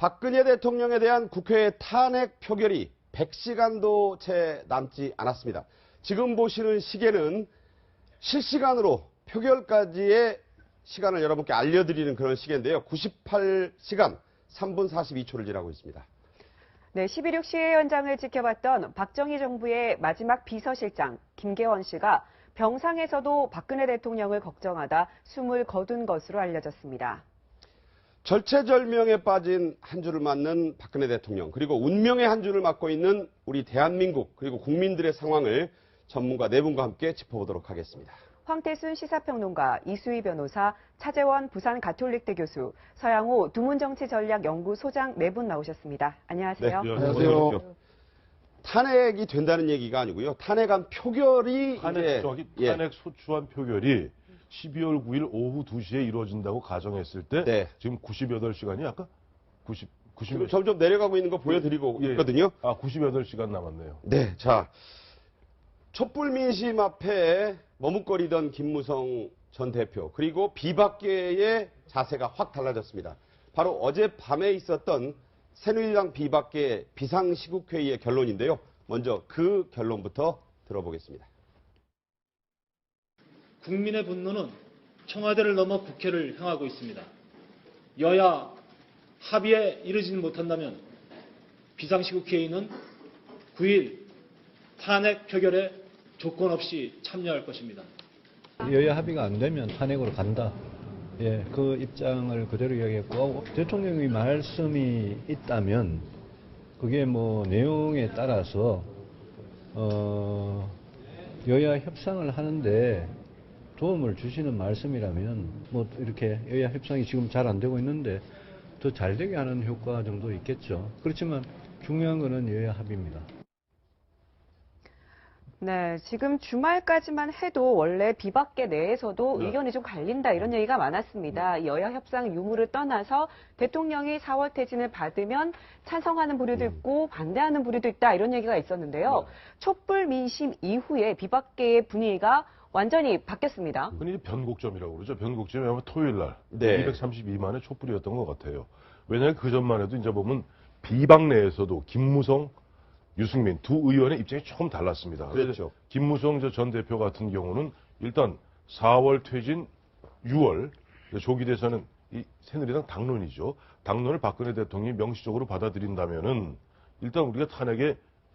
박근혜 대통령에 대한 국회의 탄핵 표결이 100시간도 채 남지 않았습니다. 지금 보시는 시계는 실시간으로 표결까지의 시간을 여러분께 알려드리는 그런 시계인데요. 98시간 3분 42초를 지나고 있습니다. 네, 11.6 시해 현장을 지켜봤던 박정희 정부의 마지막 비서실장 김계원 씨가 병상에서도 박근혜 대통령을 걱정하다 숨을 거둔 것으로 알려졌습니다. 절체절명에 빠진 한 주를 맞는 박근혜 대통령, 그리고 운명의 한 주를 맞고 있는 우리 대한민국, 그리고 국민들의 상황을 전문가 네 분과 함께 짚어보도록 하겠습니다. 황태순 시사평론가, 이수희 변호사, 차재원 부산가톨릭대 교수, 서양호 두문정치전략연구소장 네 분 나오셨습니다. 안녕하세요. 네, 안녕하세요. 탄핵이 된다는 얘기가 아니고요. 탄핵안 표결이 탄핵 소추안 표결이 12월 9일 오후 2시에 이루어진다고 가정했을 때 네. 지금 98시간이 아까 90 지금 점점 내려가고 있는 거 보여드리고 있거든요. 98시간 남았네요. 네, 자, 촛불 민심 앞에 머뭇거리던 김무성 전 대표, 그리고 비박계의 자세가 확 달라졌습니다. 바로 어젯밤에 있었던 새누리당 비박계 비상시국회의의 결론인데요. 먼저 그 결론부터 들어보겠습니다. 국민의 분노는 청와대를 넘어 국회를 향하고 있습니다. 여야 합의에 이르지 못한다면 비상시국회의는 9일 탄핵 표결에 조건 없이 참여할 것입니다. 여야 합의가 안 되면 탄핵으로 간다. 예, 그 입장을 그대로 이야기했고, 대통령의 말씀이 있다면 그게 뭐 내용에 따라서 여야 협상을 하는데 도움을 주시는 말씀이라면 뭐 이렇게 여야 협상이 지금 잘 안 되고 있는데 더 잘 되게 하는 효과 정도 있겠죠. 그렇지만 중요한 거는 여야 합의입니다. 네, 지금 주말까지만 해도 원래 비박계 내에서도 네. 의견이 좀 갈린다 이런 얘기가 많았습니다. 여야 협상 유무를 떠나서 대통령이 4월 퇴진을 받으면 찬성하는 부류도 있고 반대하는 부류도 있다 이런 얘기가 있었는데요. 촛불 민심 이후에 비박계의 분위기가 완전히 바뀌었습니다. 흔히 변곡점이라고 그러죠. 변곡점이 아마 토요일 날 네. 232만의 촛불이었던 것 같아요. 왜냐하면 그 전만 해도 이제 보면 비박 내에서도 김무성, 유승민 두 의원의 입장이 조금 달랐습니다. 그렇죠. 김무성 전 대표 같은 경우는 일단 4월 퇴진 6월 조기 대선은 이 새누리당 당론이죠. 당론을 박근혜 대통령이 명시적으로 받아들인다면은 일단 우리가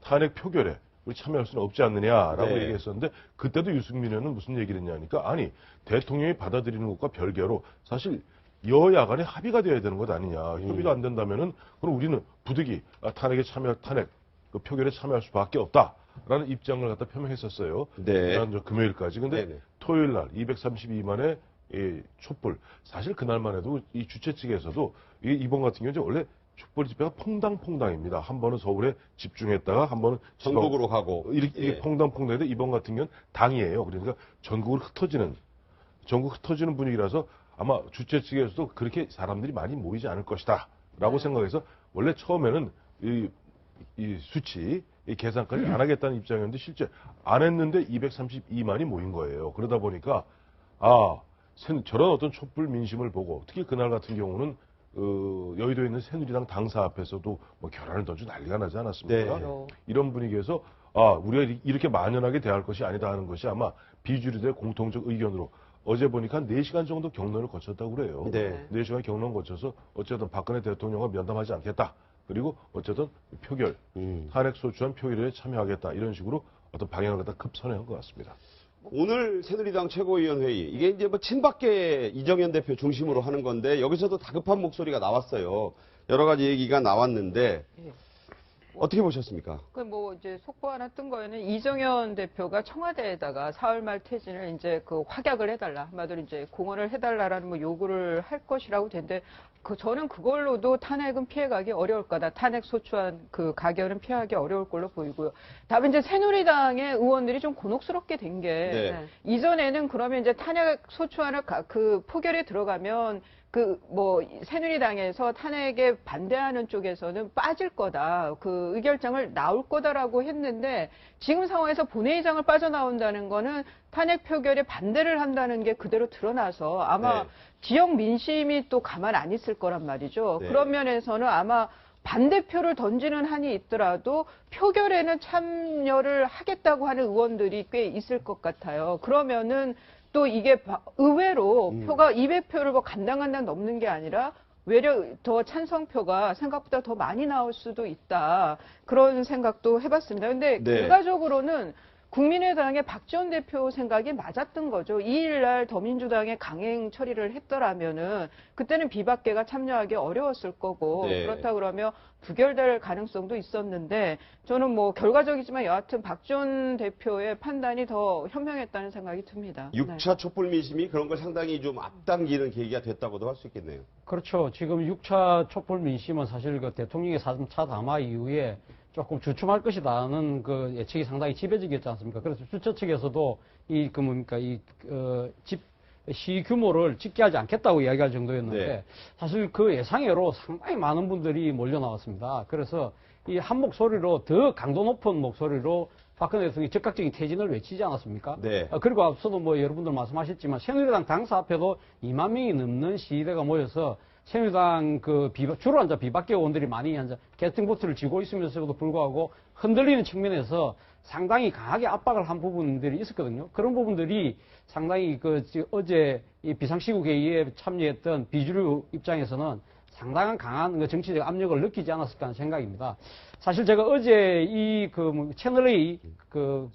탄핵 표결에 우리 참여할 수는 없지 않느냐라고 네. 얘기했었는데 그때도 유승민 의원은 무슨 얘기를 했냐니까 아니 대통령이 받아들이는 것과 별개로 사실 여야 간에 합의가 돼야 되는 것 아니냐. 협의가 안 된다면은 그럼 우리는 부득이 탄핵 그 표결에 참여할 수밖에 없다라는 입장을 갖다 표명했었어요. 네. 지난 금요일까지. 근데 네네. 토요일 날 232만의 이 촛불. 사실 그날만 해도 이 주최 측에서도 이번 같은 경우는 원래 촛불 집회가 퐁당퐁당입니다. 한 번은 서울에 집중했다가 한 번은 전국으로 가고 이렇게 예. 퐁당퐁당인데 이번 같은 경우는 당이에요. 그러니까 전국 흩어지는 분위기라서 아마 주최 측에서도 그렇게 사람들이 많이 모이지 않을 것이다라고 생각해서 원래 처음에는 이 수치, 이 계산까지 안 하겠다는 입장이었는데 실제 안 했는데 232만이 모인 거예요. 그러다 보니까 저런 어떤 촛불 민심을 보고 특히 그날 같은 경우는 여의도에 있는 새누리당 당사 앞에서도 뭐 결란을 던지고 난리가 나지 않았습니까? 네. 이런 분위기에서 우리가 이렇게 만연하게 대할 것이 아니다 하는 것이 아마 비주류들의 공통적 의견으로 어제 보니까 한 4시간 정도 경론을 거쳤다고 그래요. 네. 4시간 경론 거쳐서 어쨌든 박근혜 대통령과 면담하지 않겠다. 그리고 어쨌든 표결, 탄핵 소추안 표결에 참여하겠다. 이런 식으로 어떤 방향을 갖다 급선회한 것 같습니다. 오늘 새누리당 최고위원 회의, 이게 이제 뭐 친박계 이정현 대표 중심으로 하는 건데 여기서도 다급한 목소리가 나왔어요. 여러 가지 얘기가 나왔는데 어떻게 보셨습니까? 그 뭐 이제 속보 하나 뜬 거에는 이정현 대표가 청와대에다가 4월 말 퇴진을 이제 그 확약을 해달라, 한마디로 이제 공언을 해달라라는 뭐 요구를 할 것이라고 되는데 저는 그걸로도 탄핵은 피해가기 어려울 거다. 탄핵 소추안 그 가결은 피하기 어려울 걸로 보이고요. 다만 이제 새누리당의 의원들이 좀 곤혹스럽게 된 게 네. 이전에는 그러면 이제 탄핵 소추안을 그 포결에 들어가면 새누리당에서 탄핵에 반대하는 쪽에서는 빠질 거다. 그 의결장을 나올 거다라고 했는데 지금 상황에서 본회의장을 빠져나온다는 거는 탄핵 표결에 반대를 한다는 게 그대로 드러나서 아마 네. 지역 민심이 또 가만 안 있을 거란 말이죠. 네. 그런 면에서는 아마 반대표를 던지는 한이 있더라도 표결에는 참여를 하겠다고 하는 의원들이 꽤 있을 것 같아요. 그러면은 또 이게 의외로 표가 200표를 뭐 간당간당 넘는 게 아니라 외려 더 찬성표가 생각보다 더 많이 나올 수도 있다. 그런 생각도 해봤습니다. 근데 네. 결과적으로는 국민의당의 박지원 대표 생각이 맞았던 거죠. 2일 날 더민주당의 강행 처리를 했더라면은 그때는 비박계가 참여하기 어려웠을 거고 네. 그렇다 그러면 부결될 가능성도 있었는데 저는 뭐 결과적이지만 여하튼 박지원 대표의 판단이 더 현명했다는 생각이 듭니다. 6차 촛불 민심이 그런 걸 상당히 좀 앞당기는 계기가 됐다고도 할 수 있겠네요. 그렇죠. 지금 6차 촛불 민심은 사실 그 대통령의 3차 담화 이후에 조금 주춤할 것이다는 그 예측이 상당히 지배적이었지 않습니까? 그래서 주최 측에서도 시위 규모를 집계하지 않겠다고 이야기할 정도였는데 네. 사실 그 예상외로 상당히 많은 분들이 몰려 나왔습니다. 그래서 이 한 목소리로 더 강도 높은 목소리로 박근혜 대통령이 적극적인 퇴진을 외치지 않았습니까? 네. 그리고 앞서도 뭐 여러분들 말씀하셨지만 새누리당 당사 앞에도 2만 명이 넘는 시위대가 모여서 새누리당 주로 앉아 비박계 의원들이 많이 앉아 게스팅보트를 쥐고 있으면서도 불구하고 흔들리는 측면에서 상당히 강하게 압박을 한 부분들이 있었거든요. 그런 부분들이 상당히 어제 이 비상시국회의에 참여했던 비주류 입장에서는 상당한 강한 정치적 압력을 느끼지 않았을까 하는 생각입니다. 사실 제가 어제 채널A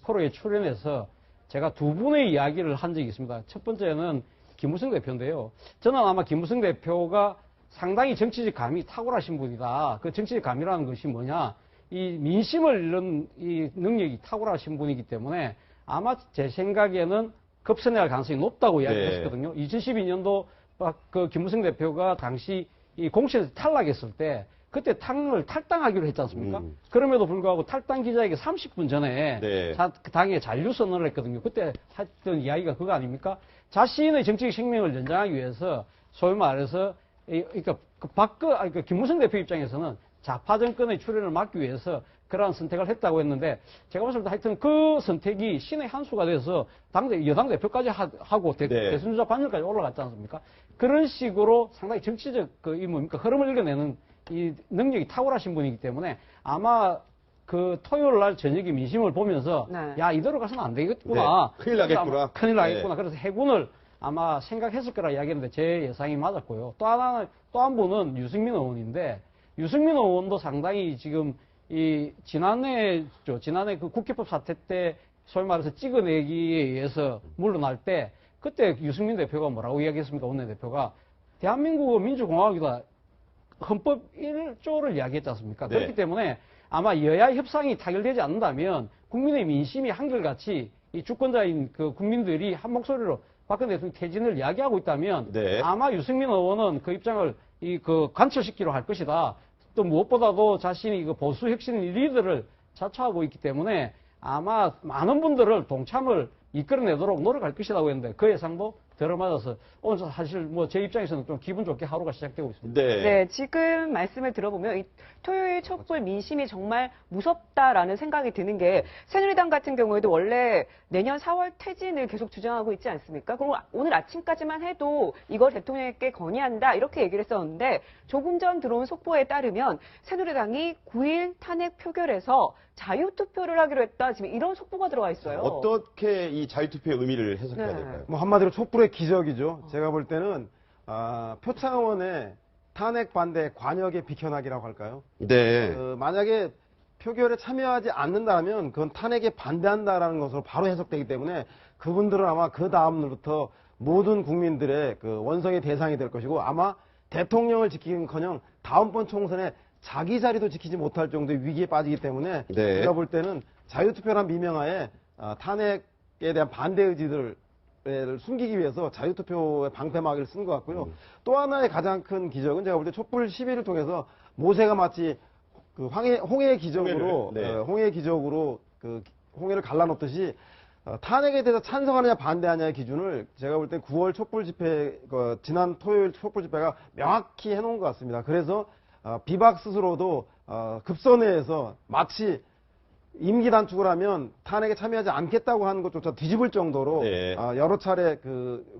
프로에 출연해서 제가 두 분의 이야기를 한 적이 있습니다. 첫 번째는 김무성 대표인데요. 저는 아마 김무성 대표가 상당히 정치적 감이 탁월하신 분이다. 그 정치적 감이라는 것이 뭐냐? 이 민심을 읽는 이 능력이 탁월하신 분이기 때문에 아마 제 생각에는 급선회할 가능성이 높다고 이야기했었거든요. 2012년도 김무성 대표가 당시 이 공천에서 탈락했을 때 그때 당을 탈당하기로 했지 않습니까? 그럼에도 불구하고 탈당 기자에게 30분 전에 네. 당에 잔류 선언을 했거든요. 그때 했던 이야기가 그거 아닙니까? 자신의 정치적 생명을 연장하기 위해서 소위 말해서 김무성 대표 입장에서는 좌파 정권의 출현을 막기 위해서 그러한 선택을 했다고 했는데 제가 봤을 때 하여튼 그 선택이 신의 한 수가 돼서 여당 대표까지 하고 대선주자 반열까지 올라갔지 않습니까? 그런 식으로 상당히 정치적 흐름을 읽어내는 이 능력이 탁월하신 분이기 때문에 아마 토요일 날 저녁에 민심을 보면서 네. 야 이대로 가서는 안 되겠구나. 네. 큰일 나겠구나. 큰일 나겠구나. 네. 그래서 해군을 아마 생각했을 거라 이야기했는데 제 예상이 맞았고요. 또 한 분은 유승민 의원인데 유승민 의원도 상당히 지금 지난해 그 국회법 사태 때 소위 말해서 찍어내기에 의해서 물러날 때 그때 유승민 대표가 뭐라고 이야기했습니까? 원내대표가 대한민국은 민주공화국이다. 헌법 1조를 이야기했지 않습니까? 네. 그렇기 때문에 아마 여야 협상이 타결되지 않는다면 국민의 민심이 한결같이 이 주권자인 국민들이 한 목소리로 박근혜 대통령 퇴진을 이야기하고 있다면 네. 아마 유승민 의원은 그 입장을 관철시키려 할 것이다. 또 무엇보다도 자신이 보수 혁신 리더를 자처하고 있기 때문에 아마 많은 분들을 동참을 이끌어내도록 노력할 것이라고 했는데 그 예상도 들어맞아서 오늘 사실 제 입장에서는 좀 기분 좋게 하루가 시작되고 있습니다. 네. 네, 지금 말씀을 들어보면 이 토요일 촛불 민심이 정말 무섭다라는 생각이 드는 게 새누리당 같은 경우에도 원래 내년 4월 퇴진을 계속 주장하고 있지 않습니까? 그리고 오늘 아침까지만 해도 이걸 대통령에게 건의한다 이렇게 얘기를 했었는데 조금 전 들어온 속보에 따르면 새누리당이 9일 탄핵 표결에서 자유투표를 하기로 했다. 지금 이런 속보가 들어와 있어요. 어떻게 이 자유투표의 의미를 해석해야 네. 될까요? 뭐 한마디로 촛불의 기적이죠. 제가 볼 때는 표창원의 탄핵 반대 관역의 비켜나기라고 할까요? 네. 만약에 표결에 참여하지 않는다면 그건 탄핵에 반대한다라는 것으로 바로 해석되기 때문에 그분들은 아마 그 다음부터 모든 국민들의 원성의 대상이 될 것이고 아마 대통령을 지키긴커녕 다음번 총선에 자기 자리도 지키지 못할 정도의 위기에 빠지기 때문에 네. 제가 볼 때는 자유투표란 미명하에 탄핵에 대한 반대 의지들을 숨기기 위해서 자유투표의 방패막이를 쓴 것 같고요. 또 하나의 가장 큰 기적은 제가 볼 때 촛불 시위를 통해서 모세가 마치 홍해의 기적으로 네. 홍해의 기적으로 홍해를 갈라놓듯이 탄핵에 대해서 찬성하느냐 반대하느냐의 기준을 제가 볼 때 9월 촛불 집회, 지난 토요일 촛불 집회가 명확히 해놓은 것 같습니다. 그래서 비박 스스로도 급선회에서 마치 임기 단축을 하면 탄핵에 참여하지 않겠다고 하는 것조차 뒤집을 정도로 네. 여러 차례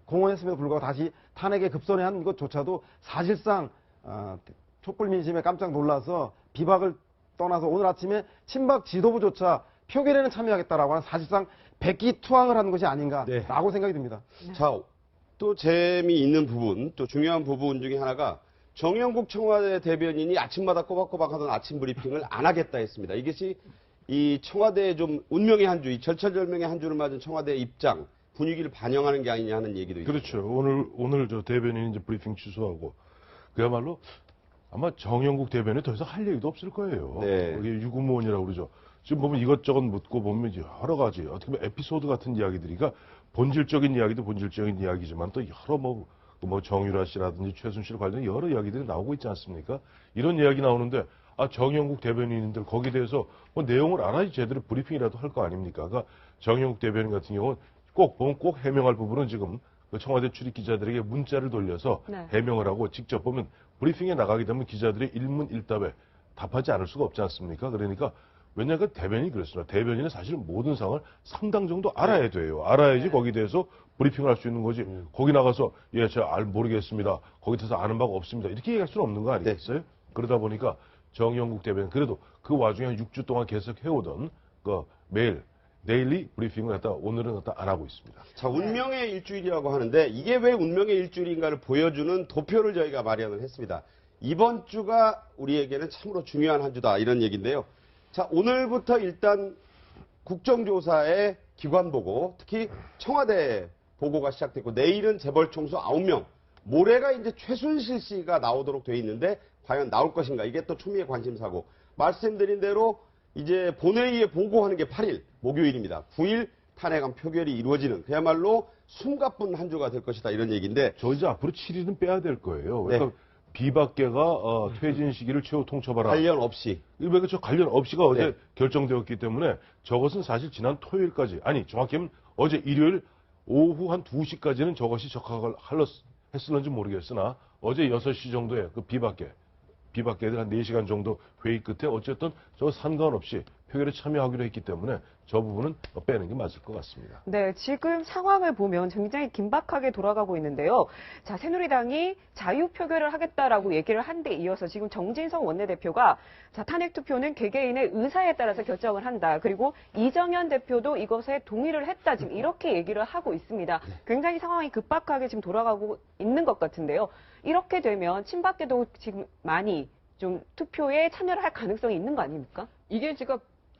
공언했음에도 불구하고 다시 탄핵에 급선회한 것조차도 사실상 촛불 민심에 깜짝 놀라서 비박을 떠나서 오늘 아침에 친박 지도부조차 표결에는 참여하겠다라고 하는 사실상 백기투항을 하는 것이 아닌가라고 생각이 듭니다. 자, 또 재미있는 부분, 또 중요한 부분 중에 하나가 정영국 청와대 대변인이 아침마다 꼬박꼬박 하던 아침 브리핑을 안 하겠다 했습니다. 이것이 이 청와대의 좀 운명의 한 주, 이 절철절명의 한 주를 맞은 청와대의 입장, 분위기를 반영하는 게 아니냐 하는 얘기도 있고. 그렇죠. 오늘 저 대변인 이제 브리핑 취소하고 그야말로 아마 정영국 대변인이 더 이상 할 얘기도 없을 거예요. 네. 이게 유구무원이라고 그러죠. 지금 보면 이것저것 묻고 보면 여러 가지 어떻게 보면 에피소드 같은 이야기들이가 본질적인 이야기도 본질적인 이야기지만 또 여러 뭐 정유라 씨라든지 최순실 관련 여러 이야기들이 나오고 있지 않습니까? 이런 이야기 나오는데 정영국 대변인들 거기에 대해서 뭐 내용을 알아야지 제대로 브리핑이라도 할 거 아닙니까? 그러니까 정영국 대변인 같은 경우는 꼭 해명할 부분은 지금 그 청와대 출입 기자들에게 문자를 돌려서 네. 해명을 하고 직접 보면 브리핑에 나가게 되면 기자들의 일문일답에 답하지 않을 수가 없지 않습니까? 그러니까 왜냐하면 대변인이 그랬습니다. 대변인은 사실 모든 상황을 상당 정도 알아야 돼요. 알아야지 거기에 대해서 브리핑을 할 수 있는 거지. 거기 나가서 제가 모르겠습니다. 거기 대해서 아는 바가 없습니다. 이렇게 얘기할 수는 없는 거 아니겠어요? 그러다 보니까 정영국 대변인 그래도 그 와중에 한 6주 동안 계속 해오던 그 매일 데일리 브리핑을 오늘은 안 하고 있습니다. 자, 운명의 일주일이라고 하는데 이게 왜 운명의 일주일인가를 보여주는 도표를 저희가 마련을 했습니다. 이번 주가 우리에게는 참으로 중요한 한 주다 이런 얘기인데요. 자, 오늘부터 일단 국정조사의 기관 보고, 특히 청와대 보고가 시작됐고, 내일은 재벌총수 9명, 모레가 이제 최순실 씨가 나오도록 돼 있는데, 과연 나올 것인가? 이게 또 초미의 관심사고, 말씀드린 대로 이제 본회의에 보고하는 게 8일, 목요일입니다. 9일 탄핵안 표결이 이루어지는, 그야말로 숨가쁜 한 주가 될 것이다, 이런 얘기인데. 저 이제 앞으로 7일은 빼야 될 거예요. 네. 그러니까 비박계가 퇴진 시기를 최후 통첩하라. 관련 없이. 왜 그렇죠? 관련 없이가 어제 네. 결정되었기 때문에 저것은 사실 지난 토요일까지, 아니 정확히 하면 어제 일요일 오후 한 2시까지는 저것이 적합을 했을런지 모르겠으나 어제 6시 정도에 그 비박계들 한 4시간 정도 회의 끝에 어쨌든 저 상관없이 표결에 참여하기로 했기 때문에 저 부분은 빼는 게 맞을 것 같습니다. 네, 지금 상황을 보면 굉장히 긴박하게 돌아가고 있는데요. 자, 새누리당이 자유표결을 하겠다라고 얘기를 한 데 이어서 지금 정진석 원내대표가 자, 탄핵 투표는 개개인의 의사에 따라서 결정을 한다. 그리고 이정현 대표도 이것에 동의를 했다. 지금 이렇게 얘기를 하고 있습니다. 굉장히 상황이 급박하게 지금 돌아가고 있는 것 같은데요. 이렇게 되면 친박계도 지금 많이 좀 투표에 참여를 할 가능성이 있는 거 아닙니까? 이게 지금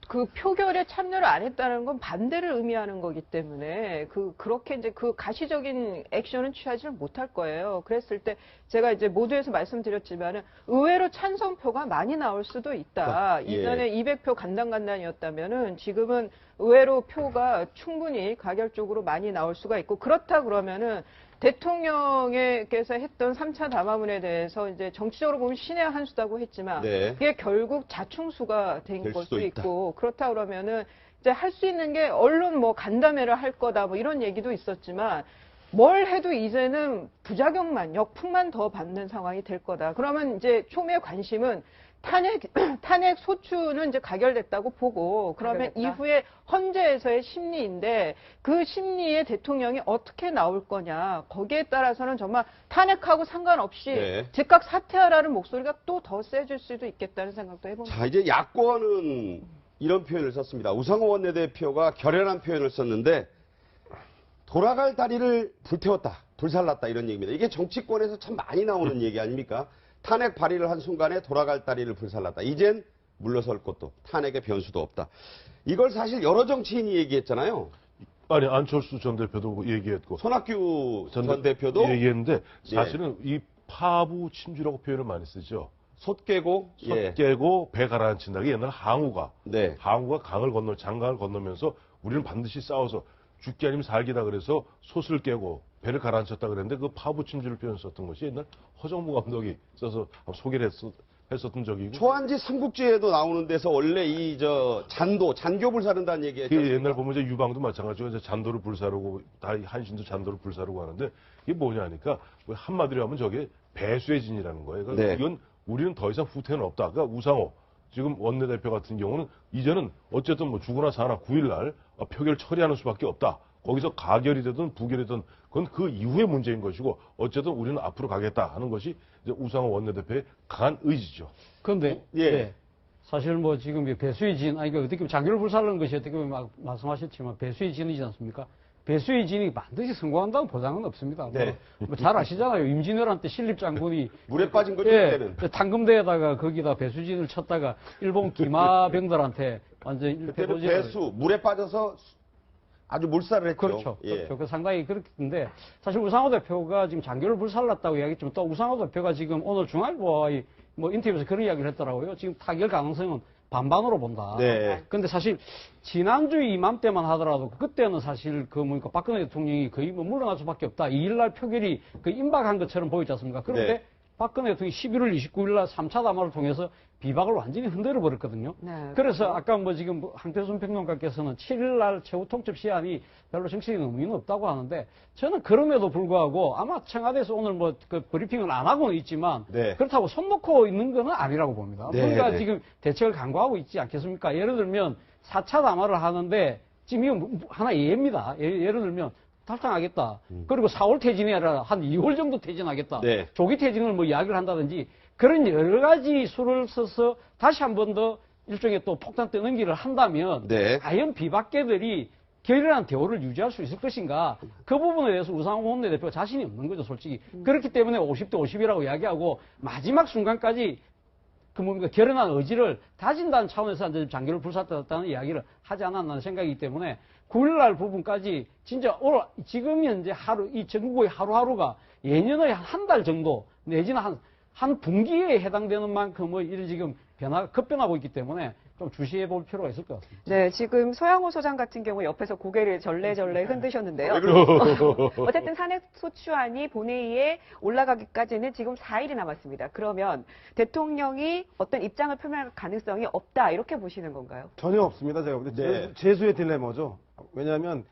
그 표결에 참여를 안 했다는 건 반대를 의미하는 거기 때문에 그렇게 이제 그 가시적인 액션은 취하지를 못할 거예요. 그랬을 때 제가 이제 모두에서 말씀드렸지만은 의외로 찬성표가 많이 나올 수도 있다. 예. 이전에 200표 간당간당이었다면은 지금은 의외로 표가 충분히 가결적으로 많이 나올 수가 있고 그렇다 그러면은 대통령께서 했던 3차 담화문에 대해서 이제 정치적으로 보면 신의 한 수다고 했지만 네. 그게 결국 자충수가 된 될 걸 수도 수 있다. 있고 그렇다 그러면은 이제 할 수 있는 게 언론 뭐 간담회를 할 거다 뭐 이런 얘기도 있었지만 뭘 해도 이제는 부작용만 역풍만 더 받는 상황이 될 거다. 그러면 이제 초미의 관심은 탄핵 소추는 이제 가결됐다고 보고 그러면 가결됐다. 이후에 헌재에서의 심리인데 그 심리에 대통령이 어떻게 나올 거냐 거기에 따라서는 정말 탄핵하고 상관없이 네. 즉각 사퇴하라는 목소리가 또 더 세질 수도 있겠다는 생각도 해봅니다. 자, 이제 야권은 이런 표현을 썼습니다. 우상호 원내대표가 결연한 표현을 썼는데 돌아갈 다리를 불태웠다, 불살랐다 이런 얘기입니다. 이게 정치권에서 참 많이 나오는 얘기 아닙니까? 탄핵 발의를 한 순간에 돌아갈 다리를 불살랐다. 이젠 물러설 것도 탄핵의 변수도 없다. 이걸 사실 여러 정치인이 얘기했잖아요. 아니 안철수 전 대표도 얘기했고 손학규 전 대표도 얘기했는데 사실은 이 파부 침주라고 표현을 많이 쓰죠. 솥 깨고 솥 깨고 배 가라앉힌다. 이게 옛날 항우가 네. 장강을 건너면서 우리는 반드시 싸워서 죽기 아니면 살기다 그래서 솥을 깨고 배를 가라앉혔다 그랬는데 그 파부 침주를 표현 썼던 것이 옛날 허정무 감독이 써서 소개를 했었던 적이고. 초안지 삼국지에도 나오는 데서 원래 이 잔교 불사른다는 얘기가 그 있잖아요. 옛날 보면 이제 유방도 마찬가지고 이제 잔도를 불사르고 다 한신도 잔도를 불사르고 하는데 이게 뭐냐 하니까 뭐 한마디로 하면 저게 배수의 진이라는 거예요. 그러니까 네. 이건 우리는 더 이상 후퇴는 없다. 그러니까 우상호 지금 원내대표 같은 경우는 이제는 어쨌든 뭐 죽으나 사나 9일날 표결 처리하는 수밖에 없다. 거기서 가결이 되든 부결이든 그건 그 이후의 문제인 것이고 어쨌든 우리는 앞으로 가겠다 하는 것이 이제 우상호 원내대표의 강한 의지죠. 그런데 예. 네. 사실 뭐 지금 이 배수의 진, 아니 어떻게 보면 장교를 불살르는 것이 어떻게 보면 말씀하셨지만 배수의 진이지 않습니까? 배수의 진이 반드시 성공한다는 보장은 없습니다. 네. 뭐 잘 아시잖아요. 임진왜란 때 신립 장군이 물에 빠진 거죠, 예, 그때는. 탕금대에다가 거기다 배수진을 쳤다가 일본 기마병들한테 완전 그때는 배수, 물에 빠져서 아주 물살을 했죠. 그렇죠. 예. 그렇죠. 그 상당히 그렇던데 사실 우상호 대표가 지금 장교를 불살랐다고 이야기했지만 또 우상호 대표가 지금 오늘 중앙일보와의 뭐 인터뷰에서 그런 이야기를 했더라고요. 지금 타결 가능성은 반반으로 본다. 네. 근데 사실 지난주 이맘때만 하더라도 그때는 사실 그 뭐니까 박근혜 대통령이 거의 뭐 물러날 수밖에 없다. 2일날 표결이 그 임박한 것처럼 보이지 않습니까? 그런데 네. 박근혜 대통령이 11월 29일날 3차 담화를 통해서 비박을 완전히 흔들어 버렸거든요. 네, 그래서 아까 뭐 지금 황태순 평론가께서는 7일날 최후 통첩 시한이 별로 정치적인 의미는 없다고 하는데 저는 그럼에도 불구하고 아마 청와대에서 오늘 뭐 그 브리핑을 안 하고는 있지만 네. 그렇다고 손 놓고 있는 건 아니라고 봅니다. 네, 우리가 네. 지금 대책을 강구하고 있지 않겠습니까? 예를 들면 4차 담화를 하는데 지금 이건 하나 예입니다. 예를 들면 탈당하겠다. 그리고 4월 퇴진이 아니라 한 2월 정도 퇴진하겠다. 네. 조기 퇴진을 뭐 이야기를 한다든지 그런 여러 가지 수를 써서 다시 한 번 더 일종의 또 폭탄 떠넘기를 한다면 네. 과연 비박계들이 결연한 대우를 유지할 수 있을 것인가 그 부분에 대해서 우상호 원내대표가 자신이 없는 거죠 솔직히. 그렇기 때문에 50대 50이라고 이야기하고 마지막 순간까지 그 뭡니까 결연한 의지를 다진다는 차원에서 이제 장교를 불살랐다는 이야기를 하지 않았나 생각이기 때문에 9일날 부분까지 진짜 오늘 지금 현재 하루 이 전국의 하루하루가 예년의 한 달 정도 내지는 한 분기에 해당되는 만큼의 일을 지금 급변하고 있기 때문에 좀 주시해 볼 필요가 있을 것 같습니다. 네, 지금 소양호 소장 같은 경우 옆에서 고개를 절레절레 흔드셨는데요. 어쨌든 탄핵소추안이 본회의에 올라가기까지는 지금 4일이 남았습니다. 그러면 대통령이 어떤 입장을 표명할 가능성이 없다 이렇게 보시는 건가요? 전혀 없습니다. 제가 볼 때 네. 재수의 딜레마죠. 왜냐하면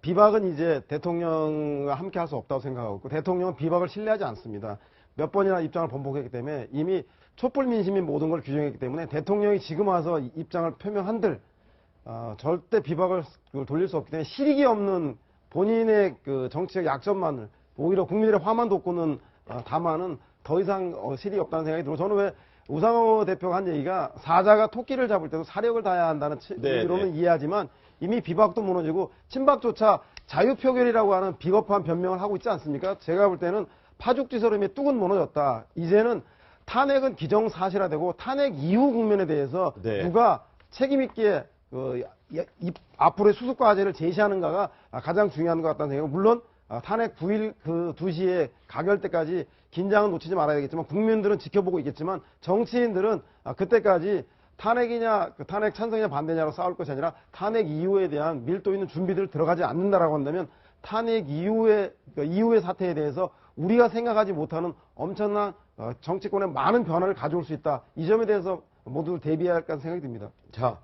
비박은 이제 대통령과 함께 할 수 없다고 생각하고 있고 대통령은 비박을 신뢰하지 않습니다. 몇 번이나 입장을 번복했기 때문에 이미 촛불 민심이 모든 걸 규정했기 때문에 대통령이 지금 와서 입장을 표명한들 절대 비박을 돌릴 수 없기 때문에 실익이 없는 본인의 그 정치적 약점만을 오히려 국민들의 화만 돋구는 담화는 더 이상 실익이 없다는 생각이 들고 저는 왜 우상호 대표가 한 얘기가 사자가 토끼를 잡을 때도 사력을 다해야 한다는 네, 의미로는 네. 이해하지만 이미 비박도 무너지고 친박조차 자유표결이라고 하는 비겁한 변명을 하고 있지 않습니까? 제가 볼 때는 파죽지서름이 뚝은 무너졌다. 이제는 탄핵은 기정사실화되고 탄핵 이후 국면에 대해서 네. 누가 책임있게 앞으로의 수습과제를 제시하는가가 가장 중요한 것 같다는 생각이고 물론 탄핵 9일 그 2시에 가결 때까지 긴장은 놓치지 말아야겠지만 국민들은 지켜보고 있겠지만 정치인들은 그때까지 탄핵이냐 탄핵 찬성이냐 반대냐로 싸울 것이 아니라 탄핵 이후에 대한 밀도 있는 준비들 들어가지 않는다라고 한다면 탄핵 이후의 사태에 대해서 우리가 생각하지 못하는 엄청난 정치권의 많은 변화를 가져올 수 있다. 이 점에 대해서 모두 대비해야 할 생각이 듭니다. 자.